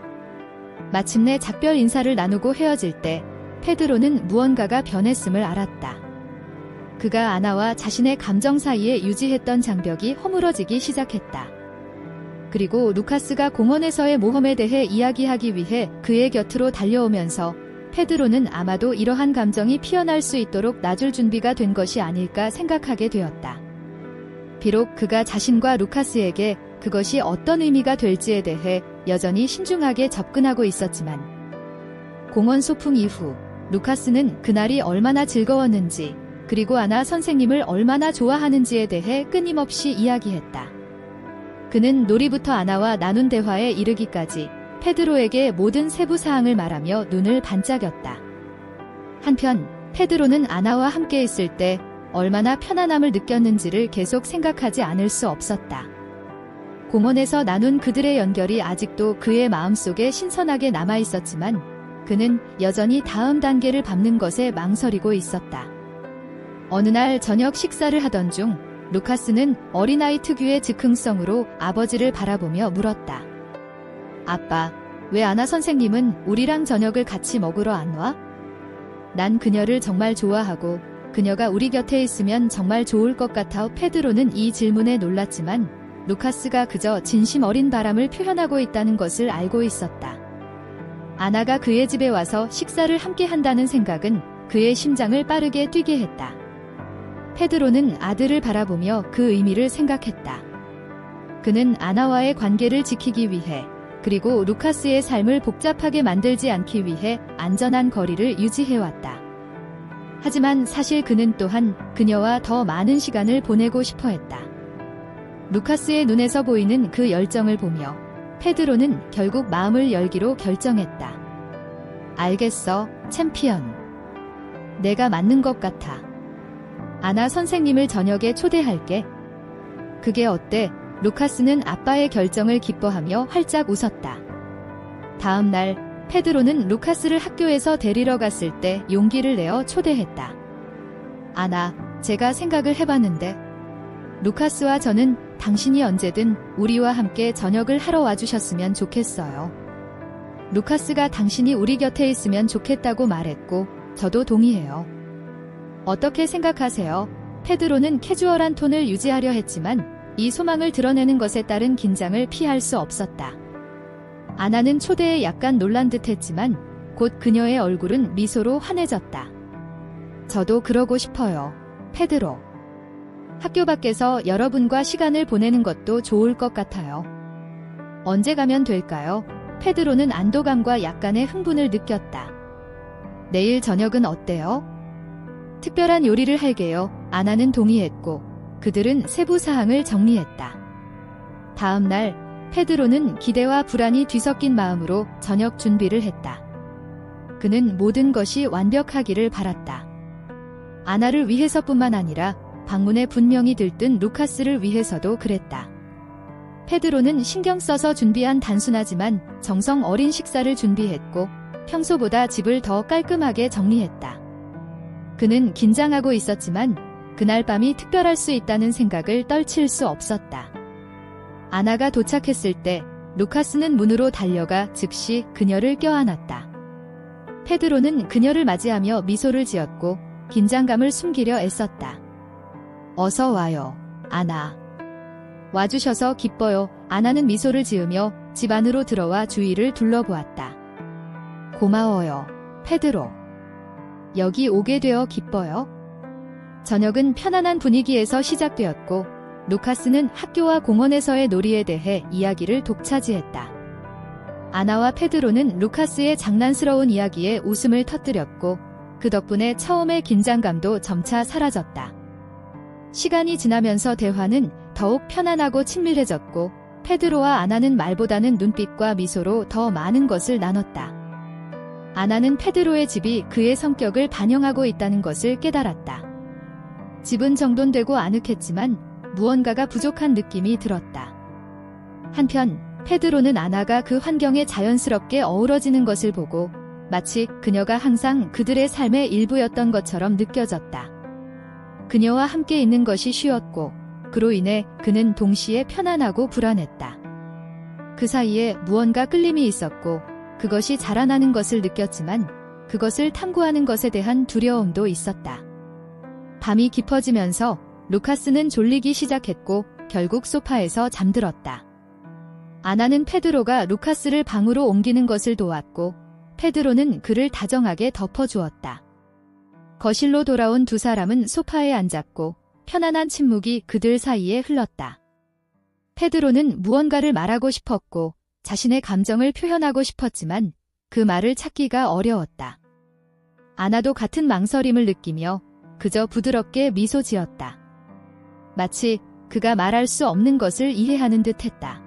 마침내 작별 인사를 나누고 헤어질 때 페드로는 무언가가 변했음을 알았다. 그가 아나와 자신의 감정 사이에 유지했던 장벽이 허물어지기 시작했다. 그리고 루카스가 공원에서의 모험에 대해 이야기하기 위해 그의 곁으로 달려오면서 페드로는 아마도 이러한 감정이 피어날 수 있도록 놔줄 준비가 된 것이 아닐까 생각하게 되었다. 비록 그가 자신과 루카스에게 그것이 어떤 의미가 될지에 대해 여전히 신중하게 접근하고 있었지만, 공원 소풍 이후 루카스는 그날이 얼마나 즐거웠는지, 그리고 아나 선생님을 얼마나 좋아하는지에 대해 끊임없이 이야기했다. 그는 놀이부터 아나와 나눈 대화에 이르기까지 페드로에게 모든 세부 사항을 말하며 눈을 반짝였다. 한편 페드로는 아나와 함께 있을 때 얼마나 편안함을 느꼈는지를 계속 생각하지 않을 수 없었다. 공원에서 나눈 그들의 연결이 아직도 그의 마음속에 신선하게 남아있었지만 그는 여전히 다음 단계를 밟는 것에 망설이고 있었다. 어느 날 저녁 식사를 하던 중 루카스는 어린아이 특유의 즉흥성으로 아버지를 바라보며 물었다. 아빠, 왜 아나 선생님은 우리랑 저녁을 같이 먹으러 안 와? 난 그녀를 정말 좋아하고 그녀가 우리 곁에 있으면 정말 좋을 것 같아. 페드로는 이 질문에 놀랐지만 루카스가 그저 진심 어린 바람을 표현하고 있다는 것을 알고 있었다. 아나가 그의 집에 와서 식사를 함께 한다는 생각은 그의 심장을 빠르게 뛰게 했다. 페드로는 아들을 바라보며 그 의미를 생각했다. 그는 아나와의 관계를 지키기 위해, 그리고 루카스의 삶을 복잡하게 만들지 않기 위해 안전한 거리를 유지해왔다. 하지만 사실 그는 또한 그녀와 더 많은 시간을 보내고 싶어 했다. 루카스의 눈에서 보이는 그 열정을 보며 페드로는 결국 마음을 열기로 결정했다. 알겠어, 챔피언. 내가 맞는 것 같아. 아나 선생님을 저녁에 초대할게. 그게 어때? 루카스는 아빠의 결정을 기뻐하며 활짝 웃었다. 다음 날 페드로는 루카스를 학교에서 데리러 갔을 때 용기를 내어 초대했다. 아나, 제가 생각을 해봤는데 루카스와 저는 당신이 언제든 우리와 함께 저녁을 하러 와주셨으면 좋겠어요. 루카스가 당신이 우리 곁에 있으면 좋겠다고 말했고 저도 동의해요. 어떻게 생각하세요? 페드로는 캐주얼한 톤을 유지하려 했지만 이 소망을 드러내는 것에 따른 긴장을 피할 수 없었다. 아나는 초대에 약간 놀란 듯 했지만 곧 그녀의 얼굴은 미소로 환해졌다. 저도 그러고 싶어요, 페드로. 학교 밖에서 여러분과 시간을 보내는 것도 좋을 것 같아요. 언제 가면 될까요? 페드로는 안도감과 약간의 흥분을 느꼈다. 내일 저녁은 어때요? 특별한 요리를 할게요. 아나는 동의했고 그들은 세부 사항을 정리했다. 다음 날 페드로는 기대와 불안이 뒤섞인 마음으로 저녁 준비를 했다. 그는 모든 것이 완벽하기를 바랐다. 아나를 위해서뿐만 아니라 방문에 분명히 들뜬 루카스를 위해서도 그랬다. 페드로는 신경 써서 준비한 단순하지만 정성 어린 식사를 준비했고 평소보다 집을 더 깔끔하게 정리했다. 그는 긴장하고 있었지만 그날 밤이 특별할 수 있다는 생각을 떨칠 수 없었다. 아나가 도착했을 때 루카스는 문으로 달려가 즉시 그녀를 껴안았다. 페드로는 그녀를 맞이하며 미소를 지었고 긴장감을 숨기려 애썼다. 어서 와요, 아나. 와주셔서 기뻐요. 아나는 미소를 지으며 집 안으로 들어와 주위를 둘러보았다. 고마워요, 페드로. 여기 오게 되어 기뻐요. 저녁은 편안한 분위기에서 시작되었고 루카스는 학교와 공원에서의 놀이에 대해 이야기를 독차지했다. 아나와 페드로는 루카스의 장난스러운 이야기에 웃음을 터뜨렸고 그 덕분에 처음의 긴장감도 점차 사라졌다. 시간이 지나면서 대화는 더욱 편안하고 친밀해졌고 페드로와 아나는 말보다는 눈빛과 미소로 더 많은 것을 나눴다. 아나는 페드로의 집이 그의 성격을 반영하고 있다는 것을 깨달았다. 집은 정돈되고 아늑했지만 무언가가 부족한 느낌이 들었다. 한편 페드로는 아나가 그 환경에 자연스럽게 어우러지는 것을 보고 마치 그녀가 항상 그들의 삶의 일부였던 것처럼 느껴졌다. 그녀와 함께 있는 것이 쉬웠고 그로 인해 그는 동시에 편안하고 불안했다. 그 사이에 무언가 끌림이 있었고 그것이 자라나는 것을 느꼈지만 그것을 탐구하는 것에 대한 두려움도 있었다. 밤이 깊어지면서 루카스는 졸리기 시작했고 결국 소파에서 잠들었다. 아나는 페드로가 루카스를 방으로 옮기는 것을 도왔고 페드로는 그를 다정하게 덮어주었다. 거실로 돌아온 두 사람은 소파에 앉았고 편안한 침묵이 그들 사이에 흘렀다. 페드로는 무언가를 말하고 싶었고 자신의 감정을 표현하고 싶었지만 그 말을 찾기가 어려웠다. 아나도 같은 망설임을 느끼며 그저 부드럽게 미소 지었다. 마치 그가 말할 수 없는 것을 이해하는 듯 했다.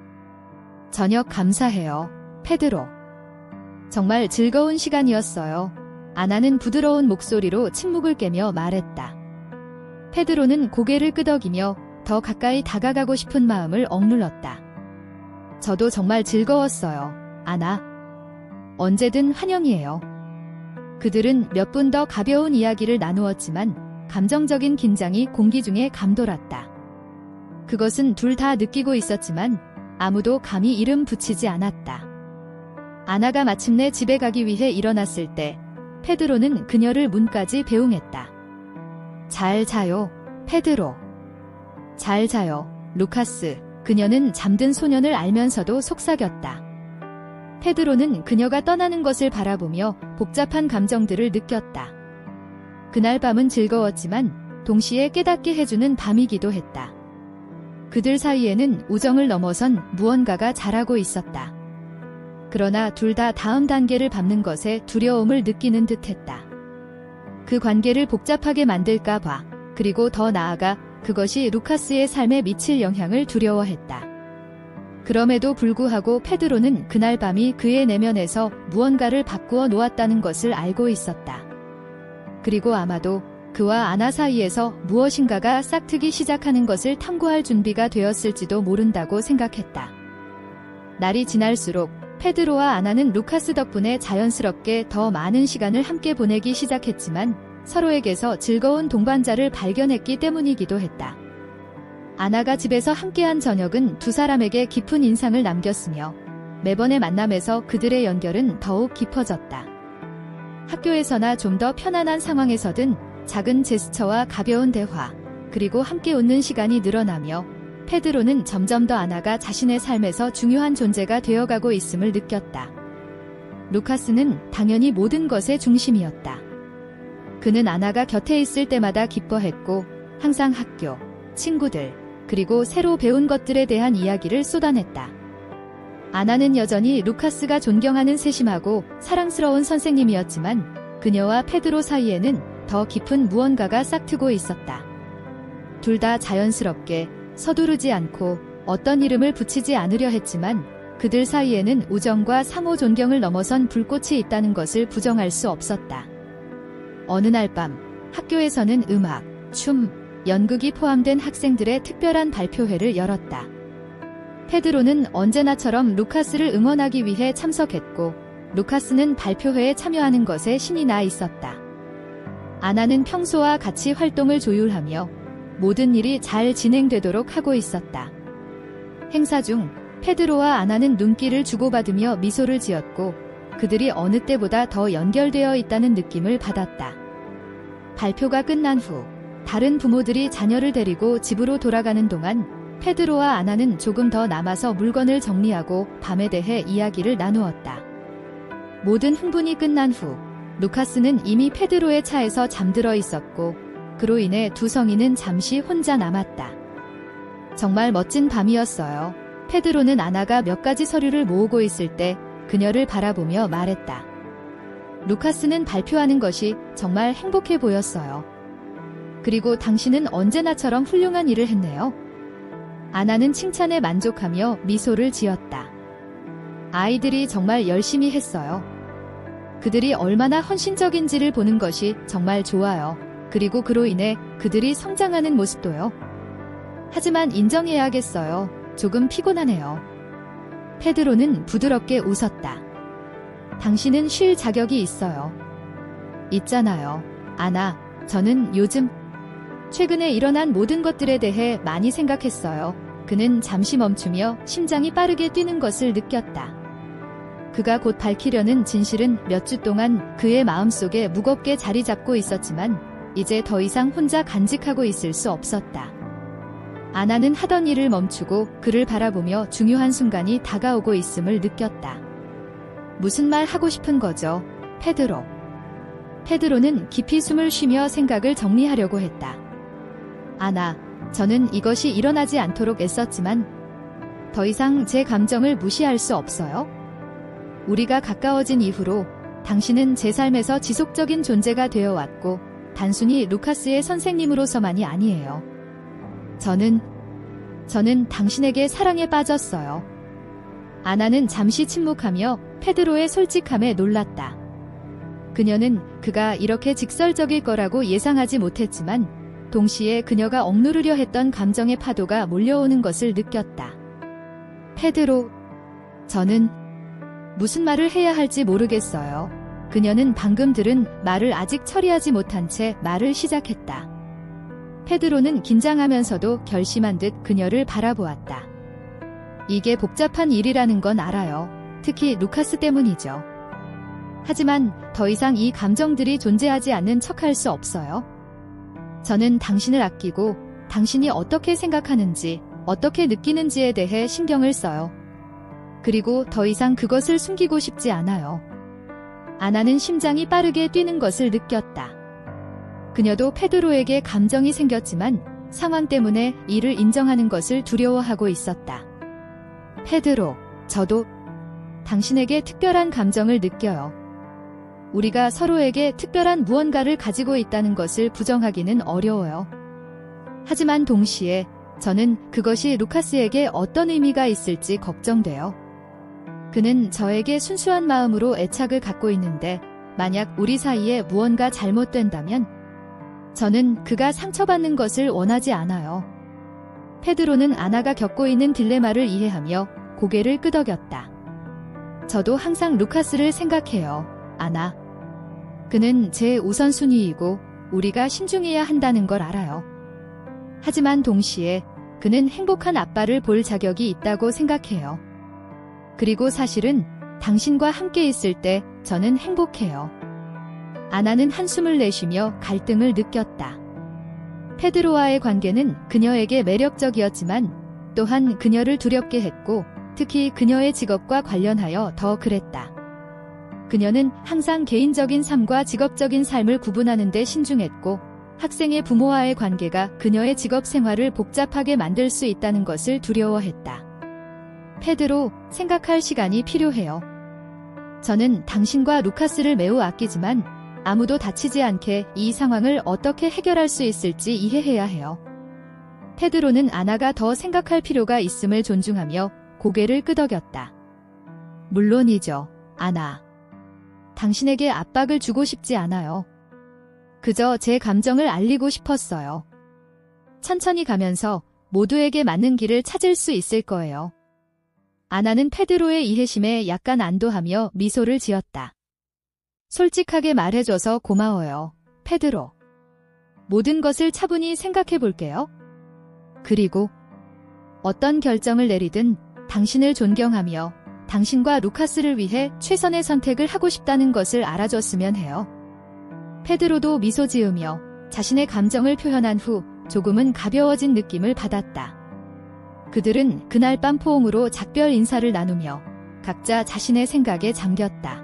저녁 감사해요, 페드로. 정말 즐거운 시간이었어요. 아나는 부드러운 목소리로 침묵을 깨며 말했다. 페드로는 고개를 끄덕이며 더 가까이 다가가고 싶은 마음을 억눌렀다. 저도 정말 즐거웠어요, 아나. 언제든 환영이에요. 그들은 몇 분 더 가벼운 이야기를 나누었지만 감정적인 긴장이 공기 중에 감돌았다. 그것은 둘 다 느끼고 있었지만 아무도 감히 이름 붙이지 않았다. 아나가 마침내 집에 가기 위해 일어났을 때 페드로는 그녀를 문까지 배웅했다. 잘 자요, 페드로. 잘 자요, 루카스. 그녀는 잠든 소년을 알면서도 속삭였다. 페드로는 그녀가 떠나는 것을 바라보며 복잡한 감정들을 느꼈다. 그날 밤은 즐거웠지만 동시에 깨닫게 해주는 밤이기도 했다. 그들 사이에는 우정을 넘어선 무언가가 자라고 있었다. 그러나 둘 다 다음 단계를 밟는 것에 두려움을 느끼는 듯했다. 그 관계를 복잡하게 만들까 봐, 그리고 더 나아가 그것이 루카스의 삶에 미칠 영향을 두려워했다. 그럼에도 불구하고 페드로는 그날 밤이 그의 내면에서 무언가를 바꾸어 놓았다는 것을 알고 있었다. 그리고 아마도 그와 아나 사이에서 무엇인가가 싹트기 시작하는 것을 탐구할 준비가 되었을지도 모른다고 생각했다. 날이 지날수록 페드로와 아나는 루카스 덕분에 자연스럽게 더 많은 시간을 함께 보내기 시작했지만 서로에게서 즐거운 동반자를 발견했기 때문이기도 했다. 아나가 집에서 함께한 저녁은 두 사람에게 깊은 인상을 남겼으며 매번의 만남에서 그들의 연결은 더욱 깊어졌다. 학교에서나 좀 더 편안한 상황에서든 작은 제스처와 가벼운 대화, 그리고 함께 웃는 시간이 늘어나며 페드로는 점점 더 아나가 자신의 삶에서 중요한 존재가 되어가고 있음을 느꼈다. 루카스는 당연히 모든 것의 중심이었다. 그는 아나가 곁에 있을 때마다 기뻐했고 항상 학교, 친구들, 그리고 새로 배운 것들에 대한 이야기를 쏟아냈다. 아나는 여전히 루카스가 존경하는 세심하고 사랑스러운 선생님이었지만 그녀와 페드로 사이에는 더 깊은 무언가가 싹트고 있었다. 둘 다 자연스럽게 서두르지 않고 어떤 이름을 붙이지 않으려 했지만 그들 사이에는 우정과 상호 존경을 넘어선 불꽃이 있다는 것을 부정할 수 없었다. 어느 날 밤, 학교에서는 음악, 춤, 연극이 포함된 학생들의 특별한 발표회를 열었다. 페드로는 언제나처럼 루카스를 응원하기 위해 참석했고, 루카스는 발표회에 참여하는 것에 신이 나 있었다. 아나는 평소와 같이 활동을 조율하며 모든 일이 잘 진행되도록 하고 있었다. 행사 중 페드로와 아나는 눈길을 주고받으며 미소를 지었고, 그들이 어느 때보다 더 연결되어 있다는 느낌을 받았다. 발표가 끝난 후 다른 부모들이 자녀를 데리고 집으로 돌아가는 동안 페드로와 아나는 조금 더 남아서 물건을 정리하고 밤에 대해 이야기를 나누었다. 모든 흥분이 끝난 후 루카스는 이미 페드로의 차에서 잠들어 있었고, 그로 인해 두 성인은 잠시 혼자 남았다. 정말 멋진 밤이었어요. 페드로는 아나가 몇 가지 서류를 모으고 있을 때 그녀를 바라보며 말했다. 루카스는 발표하는 것이 정말 행복해 보였어요. 그리고 당신은 언제나처럼 훌륭한 일을 했네요. 아나는 칭찬에 만족하며 미소를 지었다. 아이들이 정말 열심히 했어요. 그들이 얼마나 헌신적인지를 보는 것이 정말 좋아요. 그리고 그로 인해 그들이 성장하는 모습도요. 하지만 인정해야겠어요. 조금 피곤하네요. 페드로는 부드럽게 웃었다. 당신은 쉴 자격이 있어요. 있잖아요. 아나, 저는 요즘 최근에 일어난 모든 것들에 대해 많이 생각했어요. 그는 잠시 멈추며 심장이 빠르게 뛰는 것을 느꼈다. 그가 곧 밝히려는 진실은 몇 주 동안 그의 마음속에 무겁게 자리 잡고 있었지만 이제 더 이상 혼자 간직하고 있을 수 없었다. 아나는 하던 일을 멈추고 그를 바라보며 중요한 순간이 다가오고 있음을 느꼈다. 무슨 말 하고 싶은 거죠, 페드로? 페드로는 깊이 숨을 쉬며 생각을 정리하려고 했다. 아나, 저는 이것이 일어나지 않도록 애썼지만 더 이상 제 감정을 무시할 수 없어요. 우리가 가까워진 이후로 당신은 제 삶에서 지속적인 존재가 되어 왔고 단순히 루카스의 선생님으로서만이 아니에요. 저는 당신에게 사랑에 빠졌어요. 아나는 잠시 침묵하며 페드로의 솔직함에 놀랐다. 그녀는 그가 이렇게 직설적일 거라고 예상하지 못했지만 동시에 그녀가 억누르려 했던 감정의 파도가 몰려오는 것을 느꼈다. 페드로, 저는 무슨 말을 해야 할지 모르겠어요. 그녀는 방금 들은 말을 아직 처리하지 못한 채 말을 시작했다. 페드로는 긴장하면서도 결심한 듯 그녀를 바라보았다. 이게 복잡한 일이라는 건 알아요. 특히 루카스 때문이죠. 하지만 더 이상 이 감정들이 존재하지 않는 척할 수 없어요. 저는 당신을 아끼고 당신이 어떻게 생각하는지, 어떻게 느끼는지에 대해 신경을 써요. 그리고 더 이상 그것을 숨기고 싶지 않아요. 아나는 심장이 빠르게 뛰는 것을 느꼈다. 그녀도 페드로에게 감정이 생겼지만 상황 때문에 이를 인정하는 것을 두려워하고 있었다. 페드로, 저도 당신에게 특별한 감정을 느껴요. 우리가 서로에게 특별한 무언가를 가지고 있다는 것을 부정하기는 어려워요. 하지만 동시에 저는 그것이 루카스에게 어떤 의미가 있을지 걱정돼요. 그는 저에게 순수한 마음으로 애착을 갖고 있는데 만약 우리 사이에 무언가 잘못된다면 저는 그가 상처받는 것을 원하지 않아요. 페드로는 아나가 겪고 있는 딜레마를 이해하며 고개를 끄덕였다. 저도 항상 루카스를 생각해요, 아나. 그는 제 우선순위이고 우리가 신중해야 한다는 걸 알아요. 하지만 동시에 그는 행복한 아빠를 볼 자격이 있다고 생각해요. 그리고 사실은 당신과 함께 있을 때 저는 행복해요. 아나는 한숨을 내쉬며 갈등을 느꼈다. 페드로와의 관계는 그녀에게 매력적이었지만 또한 그녀를 두렵게 했고 특히 그녀의 직업과 관련하여 더 그랬다. 그녀는 항상 개인적인 삶과 직업적인 삶을 구분하는 데 신중했고 학생의 부모와의 관계가 그녀의 직업 생활을 복잡하게 만들 수 있다는 것을 두려워했다. 페드로, 생각할 시간이 필요해요. 저는 당신과 루카스를 매우 아끼지만 아무도 다치지 않게 이 상황을 어떻게 해결할 수 있을지 이해해야 해요. 페드로는 아나가 더 생각할 필요가 있음을 존중하며 고개를 끄덕였다. 물론이죠, 아나. 당신에게 압박을 주고 싶지 않아요. 그저 제 감정을 알리고 싶었어요. 천천히 가면서 모두에게 맞는 길을 찾을 수 있을 거예요. 아나는 페드로의 이해심에 약간 안도하며 미소를 지었다. 솔직하게 말해줘서 고마워요, 페드로. 모든 것을 차분히 생각해 볼게요. 그리고 어떤 결정을 내리든 당신을 존경하며 당신과 루카스를 위해 최선의 선택을 하고 싶다는 것을 알아줬으면 해요. 페드로도 미소 지으며 자신의 감정을 표현한 후 조금은 가벼워진 느낌을 받았다. 그들은 그날 밤 포옹으로 작별 인사를 나누며 각자 자신의 생각에 잠겼다.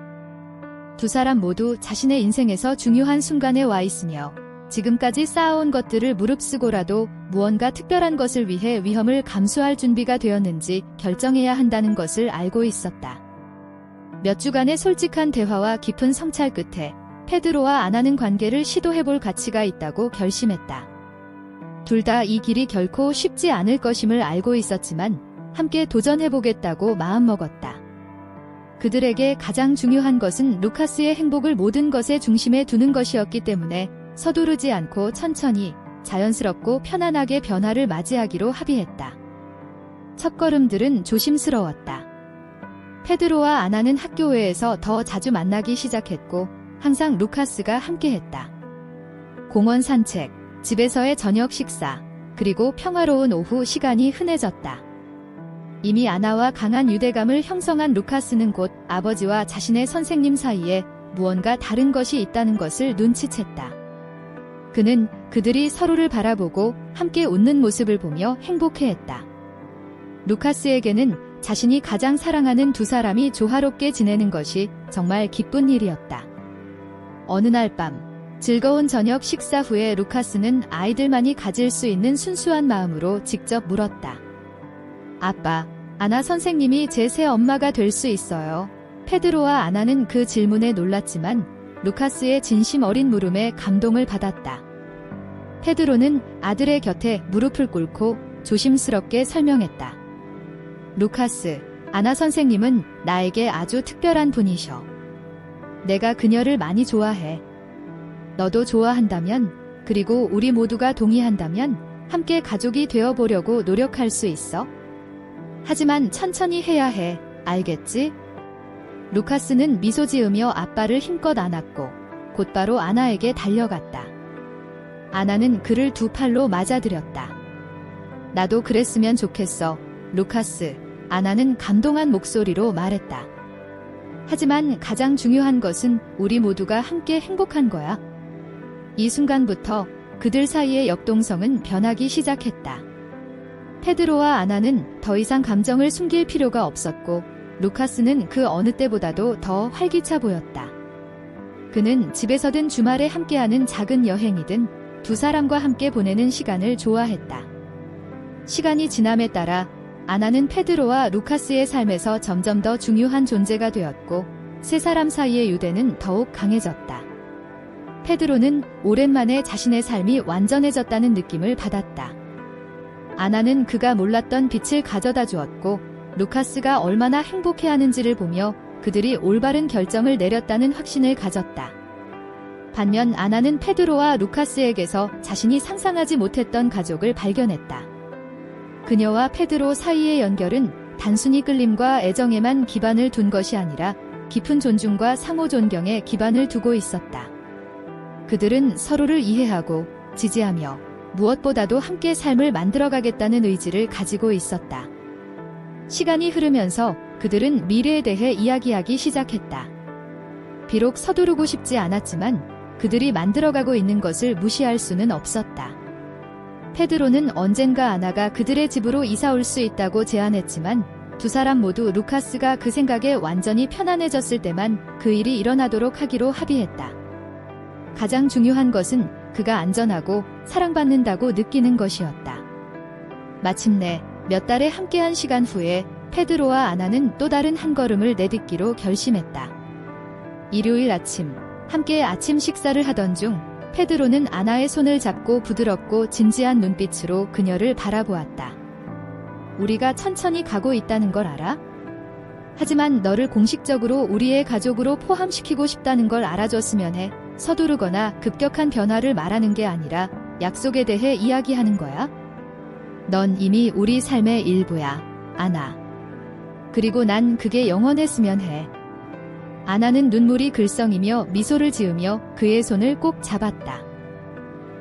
두 사람 모두 자신의 인생에서 중요한 순간에 와 있으며 지금까지 쌓아온 것들을 무릅쓰고라도 무언가 특별한 것을 위해 위험을 감수할 준비가 되었는지 결정해야 한다는 것을 알고 있었다. 몇 주간의 솔직한 대화와 깊은 성찰 끝에 페드로와 아나는 관계를 시도해볼 가치가 있다고 결심했다. 둘 다 이 길이 결코 쉽지 않을 것임을 알고 있었지만 함께 도전해보겠다고 마음먹었다. 그들에게 가장 중요한 것은 루카스의 행복을 모든 것의 중심에 두는 것이었기 때문에 서두르지 않고 천천히 자연스럽고 편안하게 변화를 맞이하기로 합의했다. 첫걸음들은 조심스러웠다. 페드로와 아나는 학교 외에서 더 자주 만나기 시작했고 항상 루카스가 함께했다. 공원 산책, 집에서의 저녁 식사, 그리고 평화로운 오후 시간이 흔해졌다. 이미 아나와 강한 유대감을 형성한 루카스는 곧 아버지와 자신의 선생님 사이에 무언가 다른 것이 있다는 것을 눈치챘다. 그는 그들이 서로를 바라보고 함께 웃는 모습을 보며 행복해했다. 루카스에게는 자신이 가장 사랑하는 두 사람이 조화롭게 지내는 것이 정말 기쁜 일이었다. 어느 날 밤, 즐거운 저녁 식사 후에 루카스는 아이들만이 가질 수 있는 순수한 마음으로 직접 물었다. 아빠, 아나 선생님이 제 새 엄마가 될 수 있어요. 페드로와 아나는 그 질문에 놀랐지만 루카스의 진심 어린 물음에 감동을 받았다. 페드로는 아들의 곁에 무릎을 꿇고 조심스럽게 설명했다. 루카스, 아나 선생님은 나에게 아주 특별한 분이셔. 내가 그녀를 많이 좋아해. 너도 좋아한다면, 그리고 우리 모두가 동의한다면 함께 가족이 되어보려고 노력할 수 있어. 하지만 천천히 해야 해. 알겠지? 루카스는 미소 지으며 아빠를 힘껏 안았고 곧바로 아나에게 달려갔다. 아나는 그를 두 팔로 맞아들였다. 나도 그랬으면 좋겠어, 루카스. 아나는 감동한 목소리로 말했다. 하지만 가장 중요한 것은 우리 모두가 함께 행복한 거야. 이 순간부터 그들 사이의 역동성은 변하기 시작했다. 페드로와 아나는 더 이상 감정을 숨길 필요가 없었고 루카스는 그 어느 때보다도 더 활기차 보였다. 그는 집에서든 주말에 함께하는 작은 여행이든 두 사람과 함께 보내는 시간을 좋아했다. 시간이 지남에 따라 아나는 페드로와 루카스의 삶에서 점점 더 중요한 존재가 되었고 세 사람 사이의 유대는 더욱 강해졌다. 페드로는 오랜만에 자신의 삶이 완전해졌다는 느낌을 받았다. 아나는 그가 몰랐던 빛을 가져다 주었고 루카스가 얼마나 행복해하는지를 보며 그들이 올바른 결정을 내렸다는 확신을 가졌다. 반면 아나는 페드로와 루카스에게서 자신이 상상하지 못했던 가족을 발견했다. 그녀와 페드로 사이의 연결은 단순히 끌림과 애정에만 기반을 둔 것이 아니라 깊은 존중과 상호 존경에 기반을 두고 있었다. 그들은 서로를 이해하고 지지하며 무엇보다도 함께 삶을 만들어가겠다는 의지를 가지고 있었다. 시간이 흐르면서 그들은 미래에 대해 이야기하기 시작했다. 비록 서두르고 싶지 않았지만 그들이 만들어가고 있는 것을 무시할 수는 없었다. 페드로는 언젠가 아나가 그들의 집으로 이사 올 수 있다고 제안했지만 두 사람 모두 루카스가 그 생각에 완전히 편안해졌을 때만 그 일이 일어나도록 하기로 합의했다. 가장 중요한 것은 그가 안전하고 사랑받는다고 느끼는 것이었다. 마침내 몇 달의 함께한 시간 후에 페드로와 아나는 또 다른 한 걸음을 내딛기로 결심했다. 일요일 아침, 함께 아침 식사를 하던 중 페드로는 아나의 손을 잡고 부드럽고 진지한 눈빛으로 그녀를 바라보았다. 우리가 천천히 가고 있다는 걸 알아? 하지만 너를 공식적으로 우리의 가족으로 포함시키고 싶다는 걸 알아줬으면 해. 서두르거나 급격한 변화를 말하는 게 아니라 약속에 대해 이야기하는 거야. 넌 이미 우리 삶의 일부야, 아나. 그리고 난 그게 영원했으면 해. 아나는 눈물이 글썽이며 미소를 지으며 그의 손을 꼭 잡았다.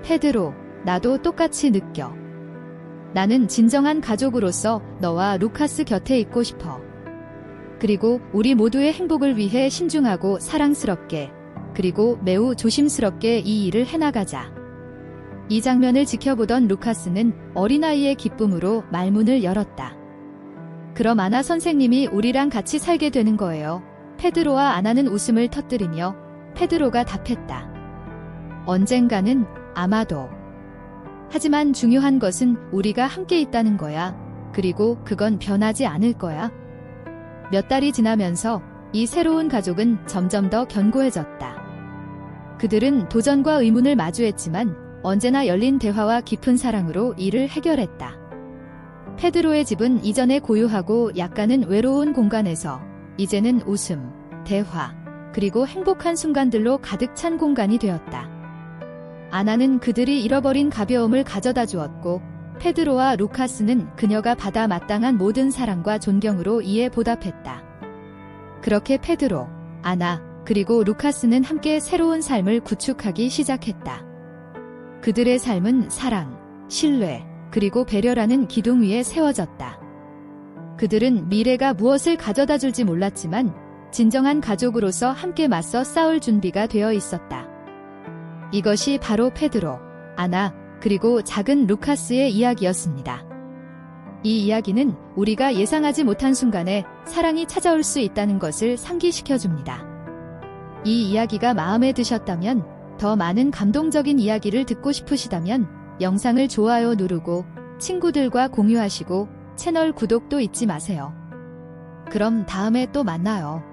페드로, 나도 똑같이 느껴. 나는 진정한 가족으로서 너와 루카스 곁에 있고 싶어. 그리고 우리 모두의 행복을 위해 신중하고 사랑스럽게, 그리고 매우 조심스럽게 이 일을 해나가자. 이 장면을 지켜보던 루카스는 어린아이의 기쁨으로 말문을 열었다. 그럼 아나 선생님이 우리랑 같이 살게 되는 거예요. 페드로와 아나는 웃음을 터뜨리며 페드로가 답했다. 언젠가는 아마도. 하지만 중요한 것은 우리가 함께 있다는 거야. 그리고 그건 변하지 않을 거야. 몇 달이 지나면서 이 새로운 가족은 점점 더 견고해졌다. 그들은 도전과 의문을 마주했지만 언제나 열린 대화와 깊은 사랑으로 이를 해결했다. 페드로의 집은 이전에 고요하고 약간은 외로운 공간에서 이제는 웃음, 대화, 그리고 행복한 순간들로 가득 찬 공간이 되었다. 아나는 그들이 잃어버린 가벼움을 가져다 주었고 페드로와 루카스는 그녀가 받아 마땅한 모든 사랑과 존경으로 이에 보답했다. 그렇게 페드로, 아나, 그리고 루카스는 함께 새로운 삶을 구축하기 시작했다. 그들의 삶은 사랑, 신뢰, 그리고 배려라는 기둥 위에 세워졌다. 그들은 미래가 무엇을 가져다 줄지 몰랐지만 진정한 가족으로서 함께 맞서 싸울 준비가 되어 있었다. 이것이 바로 페드로, 아나, 그리고 작은 루카스의 이야기였습니다. 이 이야기는 우리가 예상하지 못한 순간에 사랑이 찾아올 수 있다는 것을 상기시켜줍니다. 이 이야기가 마음에 드셨다면, 더 많은 감동적인 이야기를 듣고 싶으시다면 영상을 좋아요 누르고 친구들과 공유하시고 채널 구독도 잊지 마세요. 그럼 다음에 또 만나요.